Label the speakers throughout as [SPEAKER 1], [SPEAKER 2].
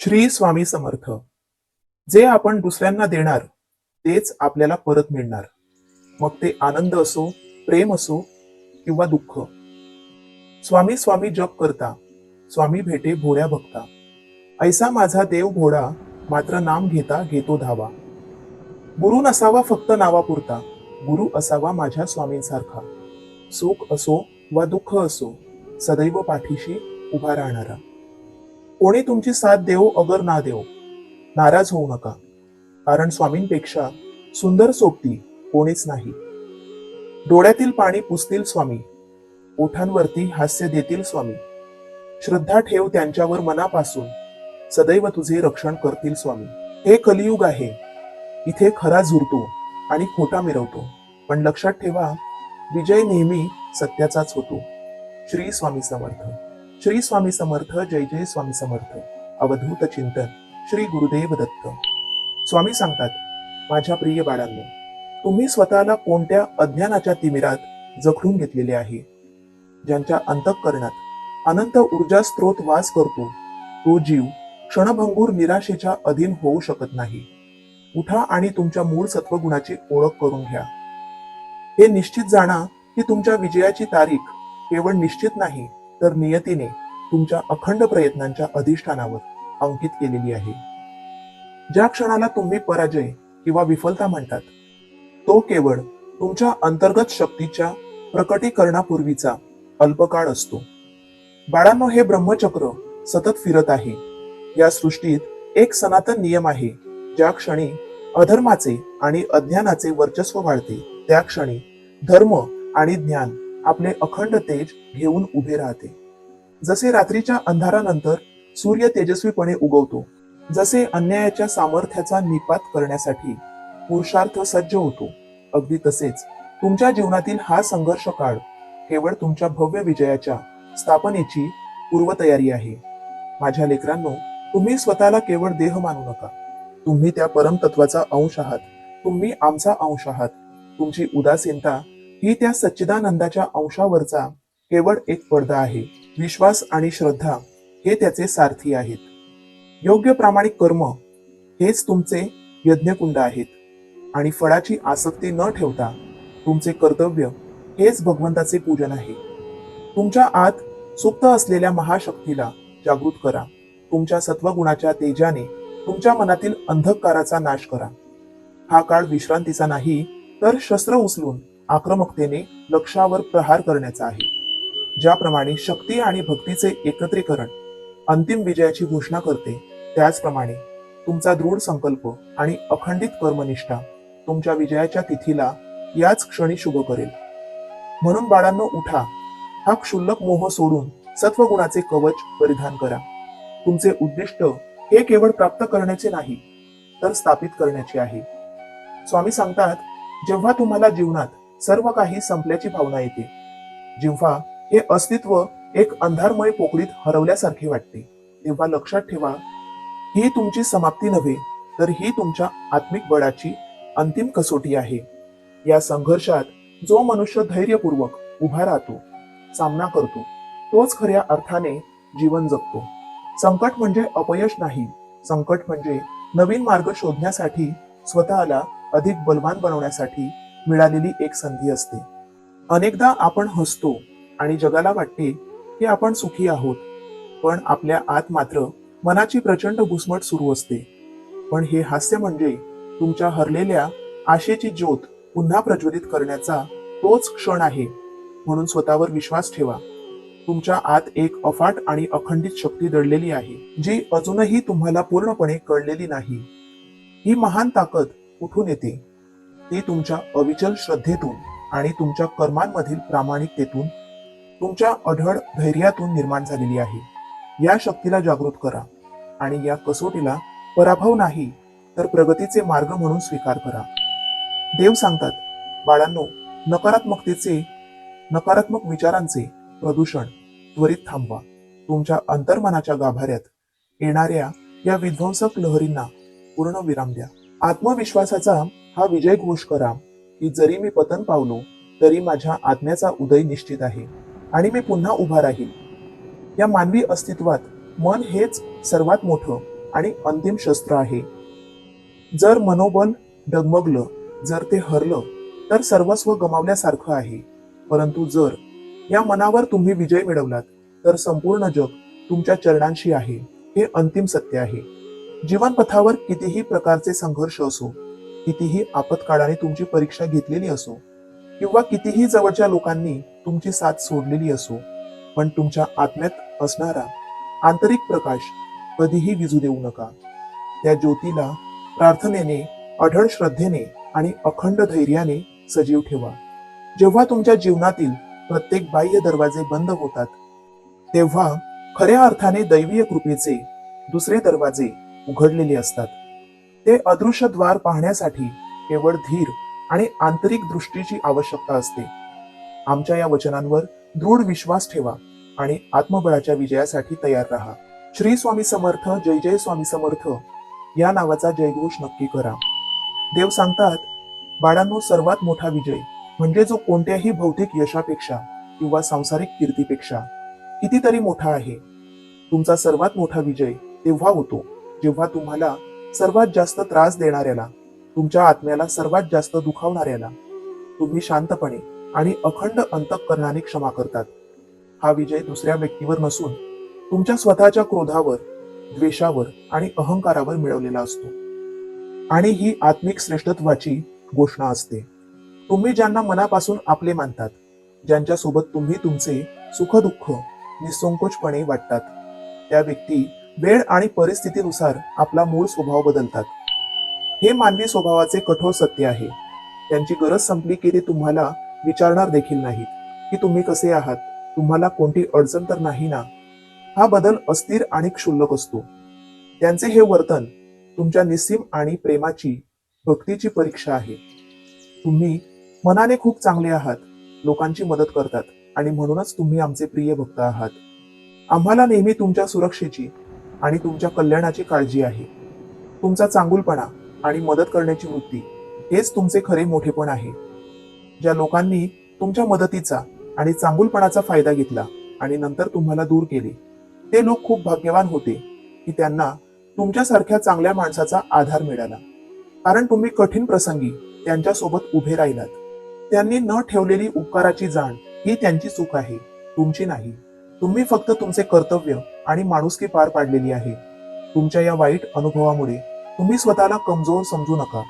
[SPEAKER 1] श्री स्वामी समर्थ. जे आपण दुसऱ्यांना देणार तेच आपल्याला परत मिळणार. मग ते आनंद असो, प्रेम असो किंवा दुःख. स्वामी स्वामी जप करता, स्वामी भेटे भोळ्या भक्ता. ऐसा माझा देव भोळा, मात्र नाम घेता घेतो धावा. गुरु नसावा फक्त नावापुरता, गुरु असावा माझ्या स्वामींसारखा. सुख असो वा दुःख असो, सदैव पाठीशी उभा राहणारा. कोणी तुमची साथ देवो अगर ना देवो, नाराज होऊ नका, कारण स्वामींपेक्षा सुंदर सोबती कोणीच नाही. डोळ्यातील पाणी पुसतील स्वामी, ओठांवरती हास्य देतील स्वामी. श्रद्धा ठेव त्यांच्यावर मनापासून, सदैव तुझे रक्षण करतील स्वामी. हे कलियुग आहे, इथे खरा झुरतो आणि खोटा मिरवतो, पण लक्षात ठेवा, विजय नेहमी सत्याचाच होतो. श्री स्वामी समर्थ. श्री स्वामी समर्थ. जय जय स्वामी समर्थ. अवधूत चिंतन श्री गुरुदेव दत्त. स्वामी सांगतात, माझ्या प्रिय बाळांनो, तुम्ही स्वतःला कोणत्या अज्ञानाच्या तिमिरात जखडून घेतलेले आहे. ज्यांच्या अंतःकरणात अनंत ऊर्जा स्त्रोत वास करतो, तो जीव क्षणभंगूर निराशेच्या अधीन होऊ शकत नाही. उठा आणि तुमच्या मूळ सत्वगुणाची ओळख करून घ्या. हे निश्चित जाणा की तुमच्या विजयाची तारीख केवळ निश्चित नाही, तर नियतीने तुमच्या अखंड प्रयत्नांच्या अधिष्ठानावर अंकित केलेली आहे. ज्या क्षणाला तुम्ही पराजय किंवा विफलता म्हणतात, तो केवळ तुमच्या अंतर्गत शक्तीच्या प्रकटीकरणापूर्वीचा अल्पकाळ असतो. बाळांनो, हे ब्रह्मचक्र सतत फिरत आहे. या सृष्टीत एक सनातन नियम आहे. ज्या क्षणी अधर्माचे आणि अज्ञानाचे वर्चस्व वाढते, त्या क्षणी धर्म आणि ज्ञान आपले अखंड तेज घेऊन उभे राहते. जसे रात्रीच्या अंधारानंतर सूर्य तेजस्वीपणे उगवतो, जसे अन्यायाच्या सामर्थ्याचा निपात करण्यासाठी पुरुषार्थ सज्ज होतो, अगदी तसेच तुमच्या जीवनातील हा संघर्ष काळ केवळ तुमच्या भव्य विजयाच्या स्थापनेची पूर्वतयारी आहे. माझ्या लेकरांनो, तुम्ही स्वतःला केवळ देह मानू नका. तुम्ही त्या परमतत्वाचा अंश आहात. तुम्ही आमचा अंश आहात. तुमची उदासीनता ही त्या सच्चिदानंदाच्या अंशावरचा केवळ एक पडदा आहे. विश्वास आणि श्रद्धा हे त्याचे सारथी आहेत. योग्य प्रामाणिक कर्म हेच तुमचे यज्ञकुंड आहेत. आणि फळाची आसक्ती न ठेवता तुमचे कर्तव्य हेच भगवंताचे पूजन आहे. तुमच्या आत सुप्त असलेल्या महाशक्तीला जागृत करा. तुमच्या सत्वगुणाच्या तेजाने तुमच्या मनातील अंधकाराचा नाश करा. हा काळ विश्रांतीचा नाही, तर शस्त्र उचलून आक्रमकतेने लक्ष्यावर प्रहार करण्याचा आहे. ज्याप्रमाणे शक्ती आणि भक्तीचे एकत्रीकरण अंतिम विजयाची घोषणा करते, त्याचप्रमाणे तुमचा दृढ संकल्प आणि अखंडित कर्मनिष्ठा तुमच्या विजयाच्या तिथीला याच क्षणी शुभ करेल. म्हणून बाळांनो, उठा. हा क्षुल्लक मोह सोडून सत्वगुणाचे कवच परिधान करा. तुमचे उद्दिष्ट हे केवळ प्राप्त करण्याचे नाही, तर स्थापित करण्याचे आहे. स्वामी सांगतात, जेव्हा तुम्हाला जीवनात सर्व काही संपल्याची भावना येते, जेव्हा हे अस्तित्व एक अंधारमय पोकळीत हरवल्यासारखे वाटते, तेव्हा लक्षात ठेवा, ही तुमची समाप्ती नव्हे, तर ही तुमच्या आत्मिक बळाची अंतिम कसोटी आहे. या संघर्षात जो मनुष्य धैर्यपूर्वक उभा राहतो, सामना करतो, तोच खऱ्या अर्थाने जीवन जगतो. संकट म्हणजे अपयश नाही. संकट म्हणजे नवीन मार्ग शोधण्यासाठी, स्वतःला अधिक बलवान बनवण्यासाठी मिळालेली एक संधी असते. अनेकदा आपण हसतो आणि जगाला वाटते की आपण सुखी आहोत, पण आपल्या आत मात्र मनाची प्रचंड घुसमट सुरू असते. पण हे हास्य म्हणजे तुमच्या हरलेल्या आशेची ज्योत पुन्हा प्रज्वलित करण्याचा तोच क्षण आहे. म्हणून स्वतःवर विश्वास ठेवा. तुमच्या आत एक अफाट आणि अखंडित शक्ती दडलेली आहे, जी अजूनही तुम्हाला पूर्णपणे कळलेली नाही. ही महान ताकद कुठून येते? ती तुमच्या अविचल श्रद्धेतून आणि तुमच्या कर्मांमधील प्रामाणिकतेतून, तुमच्या अढळ धैर्यातून निर्माण झालेली आहे. या शक्तीला जागृत करा आणि या कसोटीला पराभव नाही, तर प्रगतीचे मार्ग म्हणून स्वीकार करा. देव सांगतात, बाळांनो, नकारात्मक विचारांचे प्रदूषण त्वरित थांबवा. तुमच्या अंतर्मनाच्या गाभाऱ्यात येणाऱ्या या विध्वंसक लहरींना पूर्ण विराम द्या. आत्मविश्वासाचा हा विजय घोष करा की जरी मी पतन पावलो, तरी माझ्या आत्म्याचा उदय निश्चित आहे आणि मी पुन्हा उभा राहील. या मानवी अस्तित्वात मन हेच सर्वात मोठं आणि अंतिम शस्त्र आहे. जर मनोबल डगमगलं, जर ते हरलं, तर सर्वस्व गमावल्यासारखं आहे. परंतु जर या मनावर तुम्ही विजय मिळवलात, तर संपूर्ण जग तुमच्या चरणांशी आहे. हे अंतिम सत्य आहे. जीवनपथावर कितीही प्रकारचे संघर्ष असो, कितीही आपत्काळाने तुमची परीक्षा घेतलेली असो, किंवा कितीही जवळच्या लोकांनी तुमची साथ सोडलेली असो, पण तुमच्या आत्म्यात असणारा आंतरिक प्रकाश कधीही विझू देऊ नका. त्या ज्योतीला प्रार्थनेने, अढळ श्रद्धेने आणि अखंड धैर्याने सजीव ठेवा. जेव्हा तुमच्या जीवनातील प्रत्येक बाह्य दरवाजे बंद होतात, तेव्हा खऱ्या अर्थाने दैवीय कृपेचे दुसरे दरवाजे उघडलेले असतात. ते अदृश्य द्वार पाहण्यासाठी केवळ धीर आणि आंतरिक दृष्टीची आवश्यकता असते. आमच्या या वचनांवर दृढ विश्वास ठेवा आणि आत्मबळाच्या विजयासाठी तयार राहा. श्री स्वामी समर्थ, जय जय स्वामी समर्थ या नावाचा जयघोष नक्की करा. देव सांगतात, बाळांनो, सर्वात मोठा विजय म्हणजे जो कोणत्याही भौतिक यशापेक्षा किंवा सांसारिक कीर्तीपेक्षा कितीतरी मोठा आहे. तुमचा सर्वात मोठा विजय तेव्हा होतो जेव्हा तुम्हाला सर्वात जास्त त्रास देणाऱ्याला, तुमच्या आत्म्याला सर्वात जास्त दुखावणाऱ्याला तुम्ही शांतपणे आणि अखंड अंतःकरणाने क्षमा करतात. हा विजय दुसऱ्या व्यक्तीवर नसून तुमच्या स्वतःच्या क्रोधावर, द्वेषावर आणि अहंकारावर मिळवलेला असतो. आणि ही आत्मिक श्रेष्ठत्वाची घोषणा असते. तुम्ही ज्यांना मनापासून आपले मानतात, ज्यांच्यासोबत तुम्ही तुमचे सुखदुःख निसंकोचपणे वाटतात, त्या व्यक्ती वेळ आणि परिस्थितीनुसार आपला मूळ स्वभाव बदलतात. हे मानवी स्वभावाचे कठोर सत्य आहे. त्यांची गरज संपली की ते तुम्हाला विचारणार देखील नाहीत की तुम्ही कसे आहात, तुम्हाला कोणती अडचण तर नाही ना. हा बदल अस्थिर आणि क्षुल्लक असतो. त्यांचे हे वर्तन तुमच्या निस्सीम आणि प्रेमाची, भक्तीची परीक्षा आहे. तुम्ही मनाने खूप चांगले आहात, लोकांची मदत करतात आणि म्हणूनच तुम्ही आमचे प्रिय भक्त आहात. आम्हाला नेहमी तुमच्या सुरक्षेची आणि तुमच्या कल्याणाची काळजी आहे. तुमचा चांगुलपणा आणि मदत करण्याची वृत्ती हेच तुमचे खरे मोठेपण आहे. ज्या लोकांनी तुमच्या मदतीचा आणि चांगुलपणाचा फायदा घेतला आणि नंतर तुम्हाला दूर केले, ते लोक खूप भाग्यवान होते की त्यांना तुमच्यासारख्या चांगल्या माणसाचा आधार मिळाला. कारण तुम्ही कठीण प्रसंगी त्यांच्यासोबत उभे राहिलात. त्यांनी न ठेवलेली उपकाराची जाण ही त्यांची चूक आहे, तुमची नाही. तुम्ही फक्त तुमचे कर्तव्य आणि माणुसकी पार पाडलेली आहे. तुमच्या या वाईट अनुभवामुळे तुम्ही स्वतःला कमजोर समजू नका.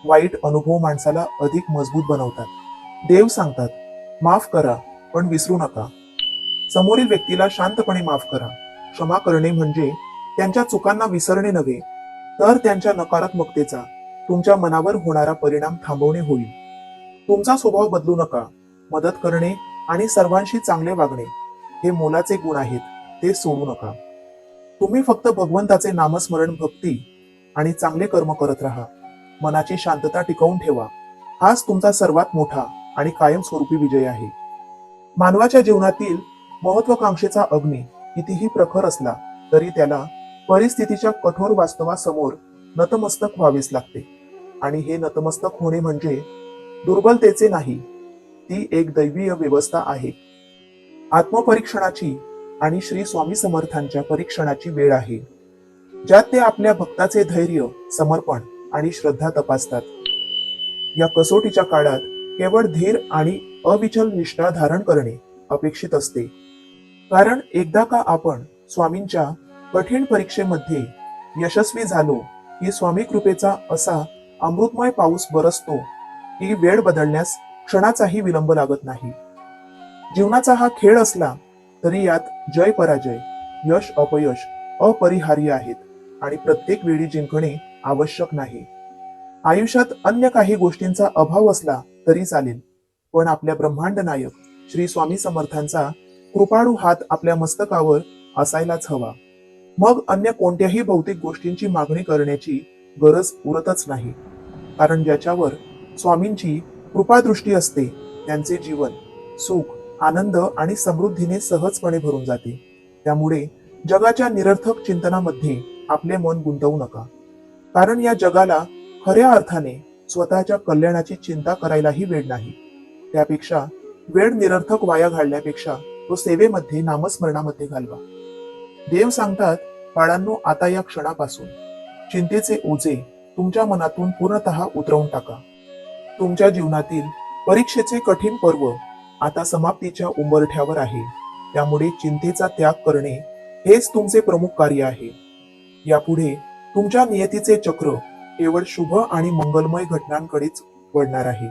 [SPEAKER 1] वाईट अनुभव माणसाला अधिक मजबूत बनवतात. देव सांगतात, माफ करा पण विसरू नका. समोरील व्यक्तीला शांतपणे माफ करा. क्षमा करणे म्हणजे त्यांच्या चुकांना विसरणे नव्हे, तर त्यांच्या नकारात्मकतेचा तुमच्या मनावर होणारा परिणाम थांबवणे होईल. तुमचा स्वभाव बदलू नका. मदत करणे आणि सर्वांशी चांगले वागणे हे मोलाचे गुण आहेत, ते सोडू नका. तुम्ही फक्त भगवंताचे नामस्मरण, भक्ती आणि चांगले कर्म करत राहा. मनाची शांतता टिकवून ठेवा. हाच तुमचा सर्वात मोठा आणि कायमस्वरूपी विजय आहे. मानवाच्या जीवनातील महत्वाकांक्षेचा अग्नी कितीही प्रखर असला तरी त्याला परिस्थितीच्या कठोर वास्तवासमोर नतमस्तक व्हावेच लागते. आणि हे नतमस्तक होणे म्हणजे दुर्बलतेचे नाही, ती एक दैवीय व्यवस्था आहे. आत्मपरीक्षणाची आणि श्री स्वामी समर्थांच्या परीक्षणाची वेळ आहे, ज्यात ते आपल्या भक्ताचे धैर्य, समर्पण आणि श्रद्धा तपासतात. या कसोटीच्या काळात केवळ धीर आणि अविचल निष्ठा धारण करणे अपेक्षित असते. कारण एकदा का आपण स्वामींच्या कठीण परीक्षेमध्ये यशस्वी झालो की स्वामी कृपेचा असा अमृतमय पाऊस बरसतो की वेळ बदलण्यास क्षणाचाही विलंब लागत नाही. जीवनाचा हा खेळ असला तरी यात जय पराजय, यश अपयश अपरिहार्य आहेत आणि प्रत्येक वेळी जिंकणे आवश्यक नाही. आयुष्यात अन्य काही गोष्टींचा अभाव असला तरी चालेल, पण आपल्या ब्रह्मांड नायक श्री स्वामी समर्थांचा कृपाळू हात आपल्या मस्तकावर असायलाच हवा. मग अन्य कोणत्याही भौतिक गोष्टींची मागणी करण्याची गरज उरतच नाही. कारण ज्याच्यावर स्वामींची कृपादृष्टी असते त्यांचे जीवन सुख, आनंद आणि समृद्धीने सहजपणे भरून जाते. त्यामुळे जगाच्या निरर्थक चिंतनामध्ये आपले मन गुंतवू नका. कारण या जगाला खऱ्या अर्थाने स्वतःच्या कल्याणाची चिंता करायलाही वेळ नाही. त्यापेक्षा वेळ निरर्थक वाया घालण्यापेक्षा तो सेवेमध्ये, नामस्मरणामध्ये घालवा. देव सांगतात, बाळांनो, आता या क्षणापासून चिंतेचे ओझे तुमच्या मनातून पूर्णतः उतरवून टाका. तुमच्या जीवनातील परीक्षेचे कठीण पर्व आता समाप्तीच्या उंबरठ्यावर आहे. त्यामुळे चिंतेचा त्याग करणे हेच तुमचे प्रमुख कार्य आहे. यापुढे तुमच्या नियतीचे चक्र केवळ शुभ आणि मंगलमय घटनांकडेच वळणार आहे.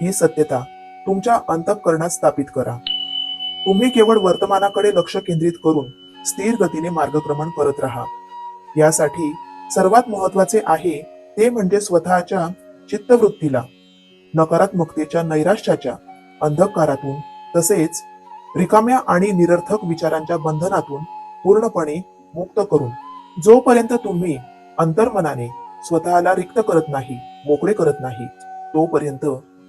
[SPEAKER 1] ही सत्यता तुमच्या अंतःकरणात स्थापित करा. तुम्ही केवळ वर्तमानाकडे लक्ष केंद्रित करून स्थिर गतीने मार्गक्रमण करत राहा. यासाठी सर्वात महत्वाचे आहे ते म्हणजे स्वतःच्या चित्तवृत्तीला नकारात्मकतेच्या, नैराश्याच्या अंधकारातून तसेच रिकाम्या आणि निरर्थक विचारांच्या बंधनातून पूर्णपणे मुक्त करून, जोपर्यंत तुम्ही अंतर्मनाने स्वतःला रिक्त करत नाही, मोकळे करत नाही, तोपर्यंत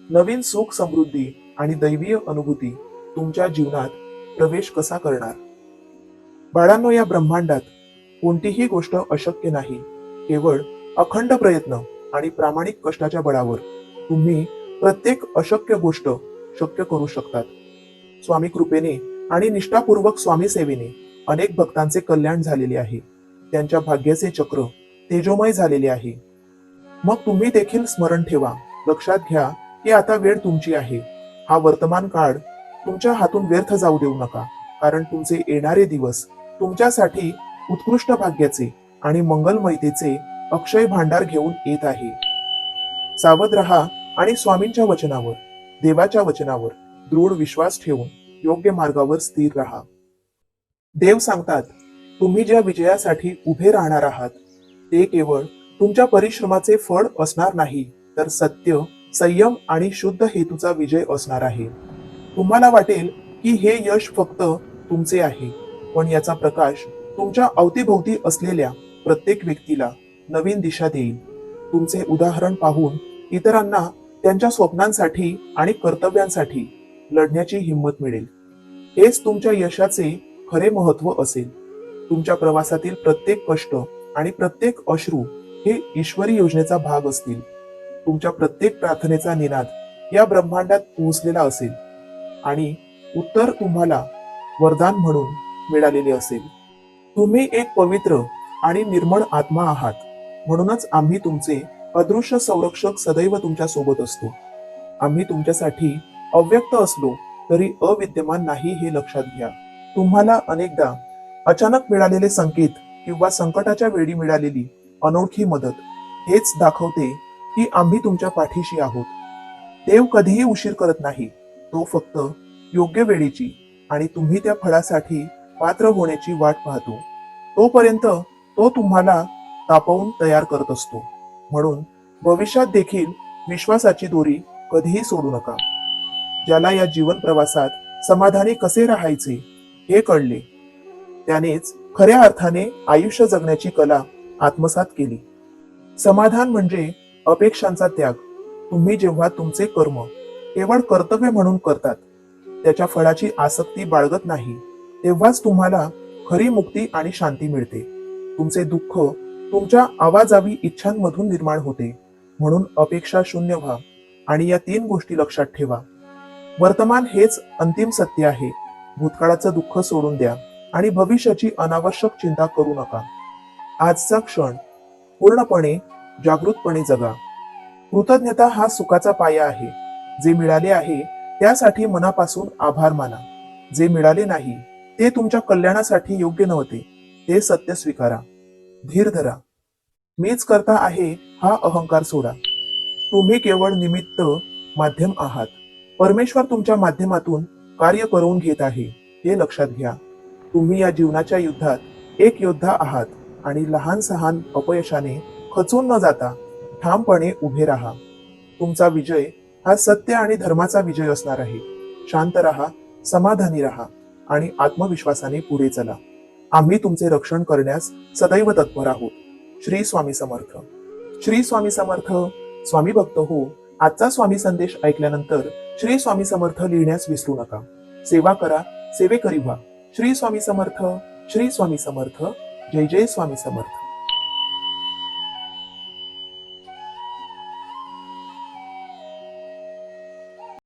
[SPEAKER 1] नवीन सुख, समृद्धी आणि दैवीय अनुभूती तुमच्या जीवनात प्रवेश कसा करणार? बाळांनो, या ब्रह्मांडात कोणतीही गोष्ट अशक्य नाही. केवळ अखंड प्रयत्न आणि प्रामाणिक कष्टाच्या बळावर तुम्ही प्रत्येक अशक्य गोष्ट शक्य करू शकतात. स्वामी कृपेने आणि निष्ठापूर्वक स्वामी सेवेने अनेक भक्तांचे कल्याण झालेले आहे. त्यांच्या भाग्याचे चक्र तेजोमय झालेले आहे. मग तुम्ही देखील स्मरण ठेवा, लक्षात घ्या की आता वेळ तुमची आहे. हा वर्तमान काळ तुमच्या हातून व्यर्थ जाऊ देऊ नका, कारण तुमचे येणारे दिवस तुमच्यासाठी उत्कृष्ट भाग्याचे आणि मंगलमयतेचे अक्षय भांडार घेऊन येत आहे. सावध रहा आणि स्वामींच्या वचनावर, देवाच्या वचनावर दृढ विश्वास ठेवून योग्य मार्गावर स्थिर राहा. देव सांगतात, तुम्ही ज्या विजयासाठी उभे राहणार आहात ते केवळ तुमच्या परिश्रमाचे फळ असणार नाही, तर सत्य, संयम आणि शुद्ध हेतूचा विजय असणार आहे. तुम्हाला वाटेल की हे यश फक्त तुमचे आहे, पण याचा प्रकाश तुमच्या अवतीभोवती असलेल्या प्रत्येक व्यक्तीला नवीन दिशा देईल. तुमचे उदाहरण पाहून इतरांना त्यांच्या स्वप्नांसाठी आणि कर्तव्यांसाठी लढण्याची हिंमत मिळेल. हेच तुमच्या यशाचे खरे महत्व असेल. तुमच्या प्रवासातील प्रत्येक कष्ट आणि प्रत्येक अश्रू हे ईश्वरी योजनेचा भाग असतील. तुमच्या प्रत्येक प्रार्थनेचा निनाद या ब्रह्मांडात पोहोचलेला असेल आणि उत्तर तुम्हाला वरदान म्हणून मिळालेले असेल. तुम्ही एक पवित्र आणि निर्मळ आत्मा आहात, म्हणूनच आम्ही तुमचे अदृश्य संरक्षक सदैव तुमच्या सोबत असतो. आम्ही तुमच्यासाठी अव्यक्त असलो तरी अविद्यमान नाही हे लक्षात घ्या. तुम्हाला अनेकदा अचानक मिळालेले संकेत किंवा संकटाच्या वेळी मिळालेली अनोळखी मदत हेच दाखवते की आम्ही तुमच्या पाठीशी आहोत. देव कधीही उशीर करत नाही. तो फक्त योग्य वेळेची आणि तुम्ही त्या फळासाठी पात्र होण्याची वाट पाहतो. तोपर्यंत तो तुम्हाला तापवून तयार करत असतो. म्हणून भविष्यात देखील विश्वासाची दोरी कधीही सोडू नका. ज्याला या जीवन प्रवासात समाधानी कसे राहायचे हे कळले, त्यानेच खऱ्या अर्थाने आयुष्य जगण्याची कला आत्मसात केली. समाधान म्हणजे अपेक्षांचा त्याग. तुम्ही जेव्हा तुमचे कर्म केवळ कर्तव्य म्हणून करतात, त्याच्या फळाची आसक्ती बाळगत नाही, तेव्हाच तुम्हाला खरी मुक्ती आणि शांती मिळते. तुमचे दुःख तुमच्या आवाजावी इच्छांमधून निर्माण होते. म्हणून अपेक्षा शून्य व्हा आणि या 3 गोष्टी लक्षात ठेवा. वर्तमान हेच अंतिम सत्य आहे. भूतकाळाचं दुःख सोडून द्या आणि भविष्याची अनावश्यक चिंता करू नका. आजचा क्षण पूर्णपणे जागृतपणे जगा. कृतज्ञता हा सुखाचा पाया आहे. जे मिळाले आहे त्यासाठी मनापासून आभार माना. जे मिळाले नाही ते तुमच्या कल्याणासाठी योग्य नव्हते, ते सत्य स्वीकारा. धीर धरा. मीच करता आहे हा अहंकार सोडा. तुम्ही केवळ निमित्त माध्यम आहात. परमेश्वर तुमच्या माध्यमातून कार्य करून घेत आहे हे लक्षात घ्या. तुम्ही या जीवनाच्या युद्धात एक योद्धा आहात आणि लहान सहान अपयशाने खचून न जाता ठामपणे उभे राहा. तुमचा विजय हा सत्य आणि धर्माचा विजय असणार आहे. शांत राहा, समाधानी राहा आणि आत्मविश्वासाने पुढे चला. आम्ही तुमचे रक्षण करण्यास सदैव तत्पर आहोत. श्री स्वामी समर्थ. श्री स्वामी समर्थ. स्वामी भक्त हो. आजचा स्वामी संदेश ऐकल्यानंतर श्री स्वामी समर्थ लिहिण्यास विसरू नका. सेवा करा, सेवेकरी व्हा. श्री स्वामी समर्थ. श्री स्वामी समर्थ. जय जय स्वामी समर्थ.